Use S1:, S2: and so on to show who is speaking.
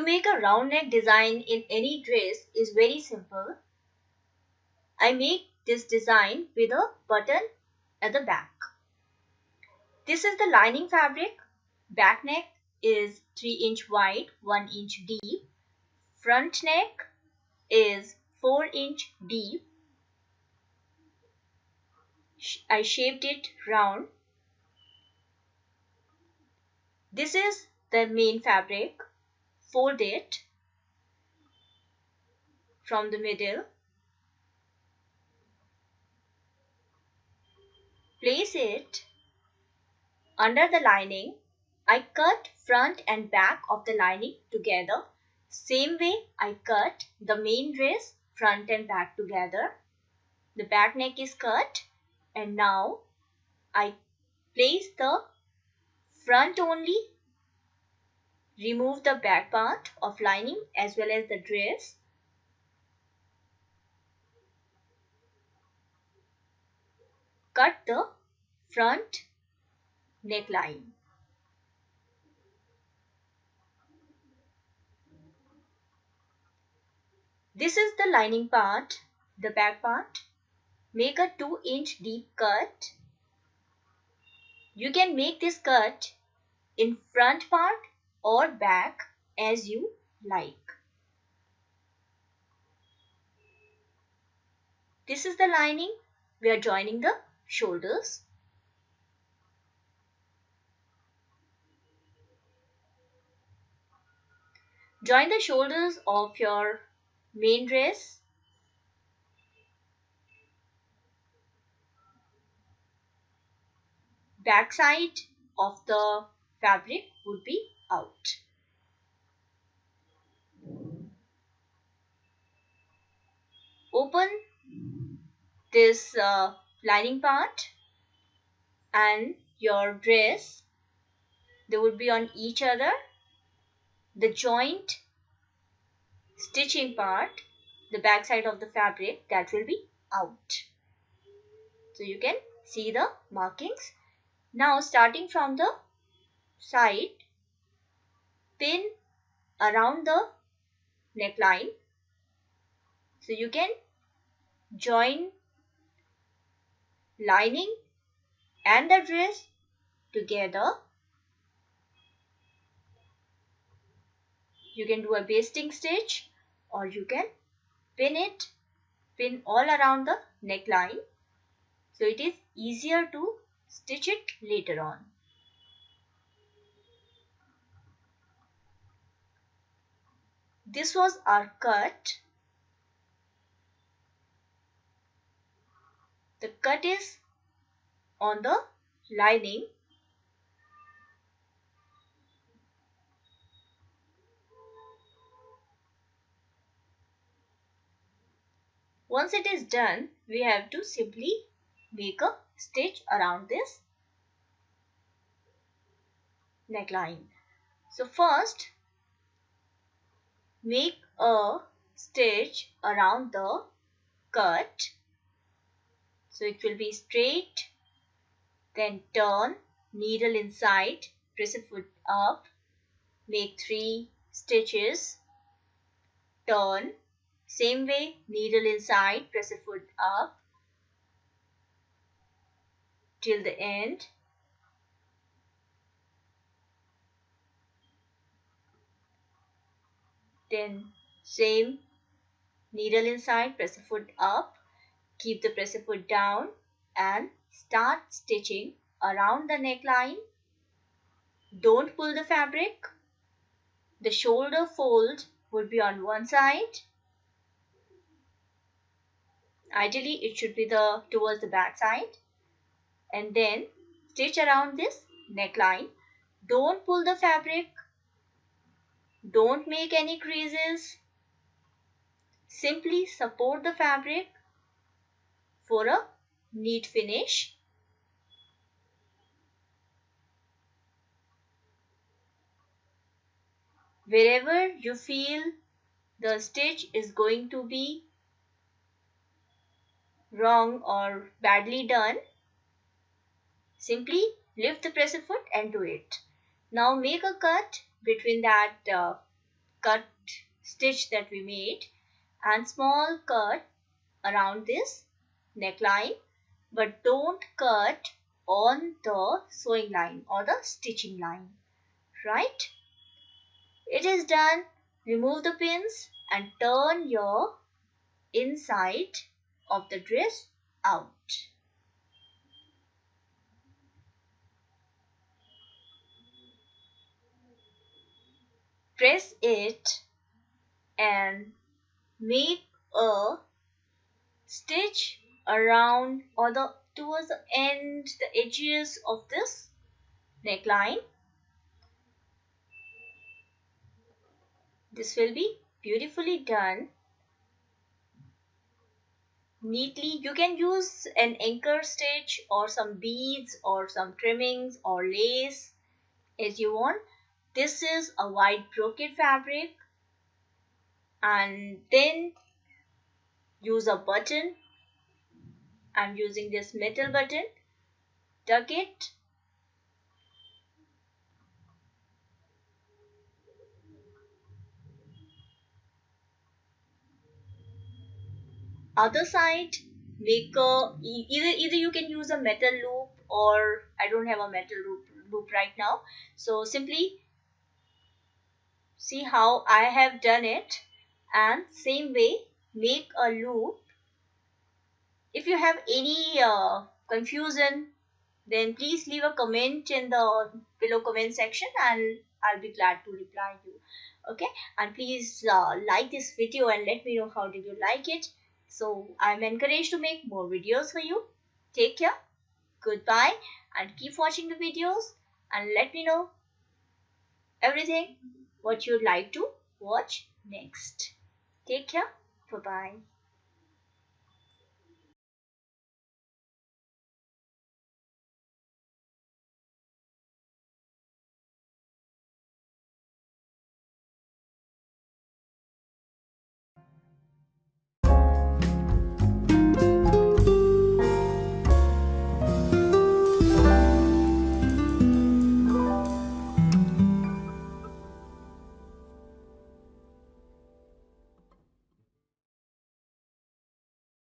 S1: make a round neck design in any dress is very simple. I make this design with a button at the back. This is the lining fabric. Back neck is 3 inch wide, 1 inch deep. Front neck is 4 inch deep. I shaped it round. This is the main fabric. Fold it from the middle. Place it under the lining. I cut front and back of the lining together. Same way I cut the main dress front and back together. The back neck is cut, and now I place the front only, remove the back part of lining as well as the dress. Cut the front neckline. This is the lining part, the back part. Make a 2 inch deep cut. You can make this cut in front part or back as you like. This is the lining. We are joining the shoulders. Join the shoulders of your main dress. Back side of the fabric would be out. Open this lining part and your dress. They would be on each other. The joint stitching part, the back side of the fabric, that will be out. So you can see the markings. Now starting from the side, pin around the neckline. So you can join lining and the dress together. You can do a basting stitch, or you can pin all around the neckline. So it is easier to stitch it later on. This was our cut. The cut is on the lining. Once it is done, we have to simply make a stitch around this neckline. So first, make a stitch around the cut. So it will be straight, then turn, needle inside, press a foot up, make 3 stitches, turn, same way, needle inside, press a foot up till the end. Then same, needle inside, press a foot up, keep the press a foot down and start stitching around the neckline. Don't pull the fabric. The shoulder fold would be on one side. Ideally, it should be towards the back side. And then stitch around this neckline. Don't pull the fabric. Don't make any creases. Simply support the fabric for a neat finish. Wherever you feel the stitch is going to be wrong or badly done, simply lift the presser foot and do it. Now make a cut between that cut stitch that we made and small cut around this neckline, but don't cut on the sewing line or the stitching line, right? It is done. Remove the pins and turn your inside of the dress out. Press it and make a stitch around or towards the end, the edges of this neckline. This will be beautifully done. Neatly, you can use an anchor stitch or some beads or some trimmings or lace as you want. This is a white brocade fabric, and then use a button. I'm using this metal button. Tuck it. Other side, make a either you can use a metal loop, or I don't have a metal loop right now, so simply see how I have done it, and same way make a loop. If you have any confusion, then please leave a comment in the below comment section and I'll be glad to reply you. Okay, and please like this video and let me know how did you like it, so I'm encouraged to make more videos for you. Take care, goodbye, and keep watching the videos and let me know everything what you'd like to watch next. Take care, bye bye.